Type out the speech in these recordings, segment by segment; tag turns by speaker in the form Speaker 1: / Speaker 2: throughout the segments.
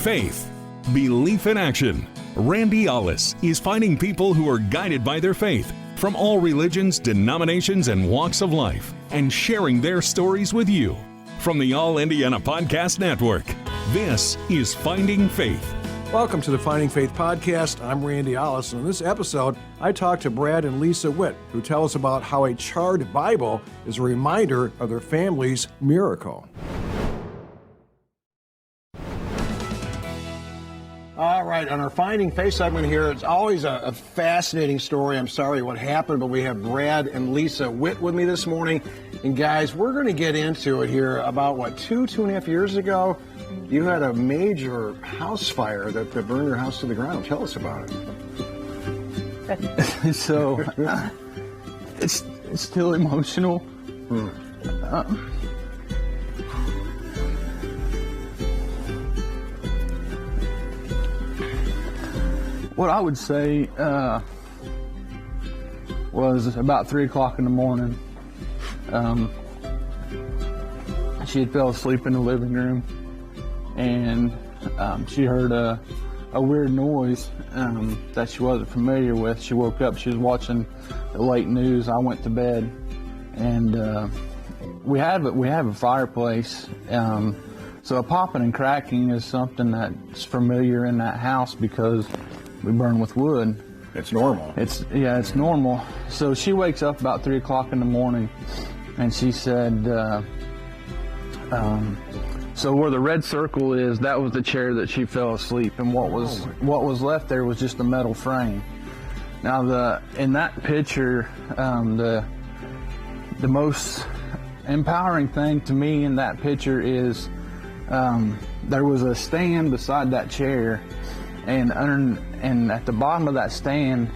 Speaker 1: Faith, Belief in Action. Randy Ollis is finding people who are guided by their faith from all religions, denominations, and walks of life, and sharing their stories with you. From the All Indiana Podcast Network, this is Finding Faith.
Speaker 2: Welcome to the Finding Faith Podcast. I'm Randy Ollis, and in this episode, I talk to Brad and Lisa Witt, who tell us about how a charred Bible is a reminder of their family's miracle. All right, on our Finding Faith segment here, it's always a fascinating story. I'm sorry what happened, but we have Brad and Lisa Witt with me this morning. And guys, we're going to get into it here about, two and a half years ago? You had a major house fire that burned your house to the ground. Tell us about
Speaker 3: it. So, it's still emotional. What I would say was about 3 o'clock in the morning. She had fell asleep in the living room, and she heard a weird noise that she wasn't familiar with. She woke up, she was watching the late news. I went to bed, and we have a fireplace. So a popping and cracking is something that's familiar in that house because we burn with wood.
Speaker 2: It's normal.
Speaker 3: It's normal. So she wakes up about 3 o'clock in the morning, and she said, so where the red circle is, that was the chair that she fell asleep, and what was left there was just a metal frame. Now in that picture, the most empowering thing to me in that picture is there was a stand beside that chair, and at the bottom of that stand,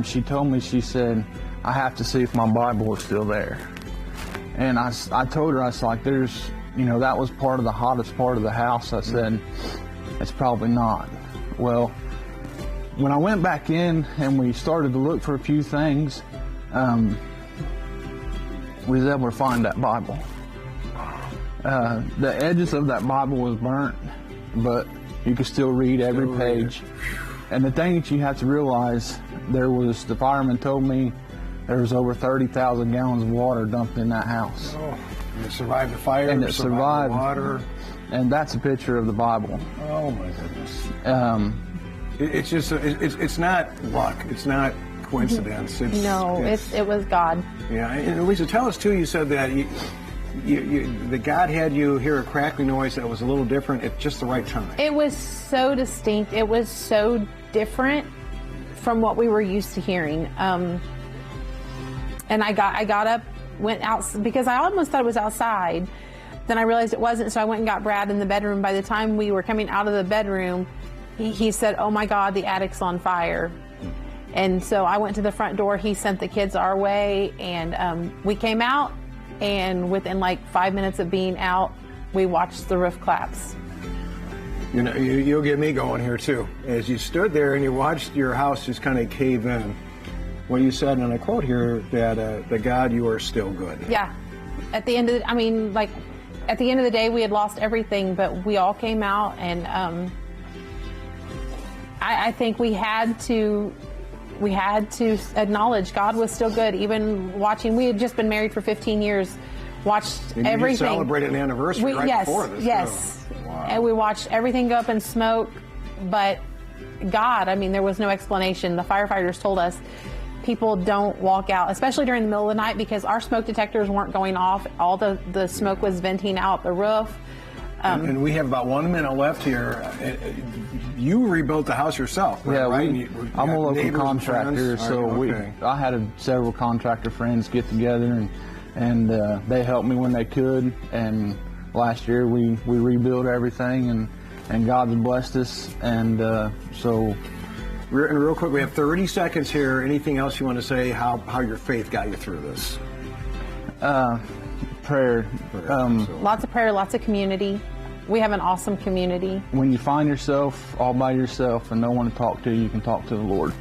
Speaker 3: she told me, she said, I have to see if my Bible is still there. And I told her, I was like, that was part of the hottest part of the house. I said, it's probably not. Well, when I went back in and we started to look for a few things, we was able to find that Bible. The edges of that Bible was burnt, but you could still read every page. And the thing that you have to realize, the fireman told me there was over 30,000 gallons of water dumped in that house.
Speaker 2: Oh, and it survived the fire,
Speaker 3: and it survived
Speaker 2: the water.
Speaker 3: And that's a picture of the Bible.
Speaker 2: Oh my goodness. It's just, it's not luck. It's not coincidence.
Speaker 4: It was God.
Speaker 2: Yeah, and Lisa, tell us too, you said that that God had you hear a crackling noise that was a little different at just the right time.
Speaker 4: It was so distinct. It was so different from what we were used to hearing. And I got up, went out, because I almost thought it was outside. Then I realized it wasn't, so I went and got Brad in the bedroom. By the time we were coming out of the bedroom, he said, oh my God, the attic's on fire. And so I went to the front door. He sent the kids our way, and we came out. And within 5 minutes of being out, we watched the roof collapse.
Speaker 2: You'll get me going here too. As you stood there and you watched your house just kind of cave in, well, you said, and I quote here, that God, you are still good.
Speaker 4: Yeah. At the end of at the end of the day, we had lost everything, but we all came out, and I think we had to acknowledge God was still good, even watching. We had just been married for 15 years, watched
Speaker 2: and
Speaker 4: everything.
Speaker 2: You celebrated an anniversary before this.
Speaker 4: Yes.
Speaker 2: Wow.
Speaker 4: And we watched everything go up in smoke, but God, there was no explanation. The firefighters told us people don't walk out, especially during the middle of the night, because our smoke detectors weren't going off. All the smoke was venting out the roof.
Speaker 2: And we have about 1 minute left here. You rebuilt the house yourself, right?
Speaker 3: Yeah, I'm a local contractor, so I had several contractor friends get together, and they helped me when they could. And last year we rebuilt everything, and God's blessed us. And so,
Speaker 2: real quick, we have 30 seconds here. Anything else you want to say? How your faith got you through this?
Speaker 3: Prayer.
Speaker 4: Lots of prayer, lots of community. We have an awesome community.
Speaker 3: When you find yourself all by yourself and no one to talk to, you can talk to the Lord.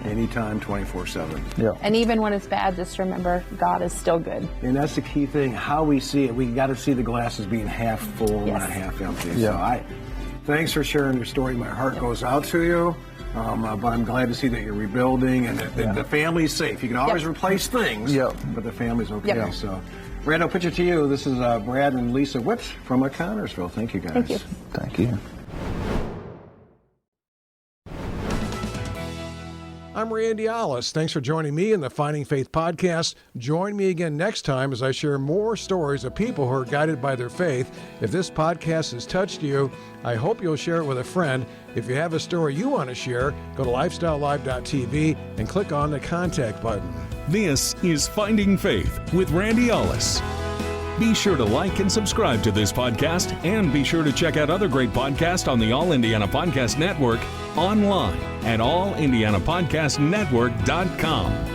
Speaker 2: Anytime, 24/7.
Speaker 3: Yeah.
Speaker 4: And even when it's bad, just remember, God is still good.
Speaker 2: And that's the key thing, how we see it. We got to see the glass as being half full,
Speaker 4: yes.
Speaker 2: not half empty.
Speaker 3: Yeah.
Speaker 2: So Thanks for sharing your story. My heart goes out to you. But I'm glad to see that you're rebuilding and that the family's safe. You can always replace things, but the family's okay.
Speaker 4: Yep.
Speaker 2: So, Brad, I'll pitch it to you. This is Brad and Lisa Witt from Connorsville. Thank you, guys.
Speaker 4: Thank you.
Speaker 3: Thank you.
Speaker 5: I'm Randy Ollis. Thanks for joining me in the Finding Faith podcast. Join me again next time as I share more stories of people who are guided by their faith. If this podcast has touched you, I hope you'll share it with a friend. If you have a story you want to share, go to lifestylelive.tv and click on the contact button.
Speaker 1: This is Finding Faith with Randy Ollis. Be sure to like and subscribe to this podcast, and be sure to check out other great podcasts on the All Indiana Podcast Network online at allindianapodcastnetwork.com.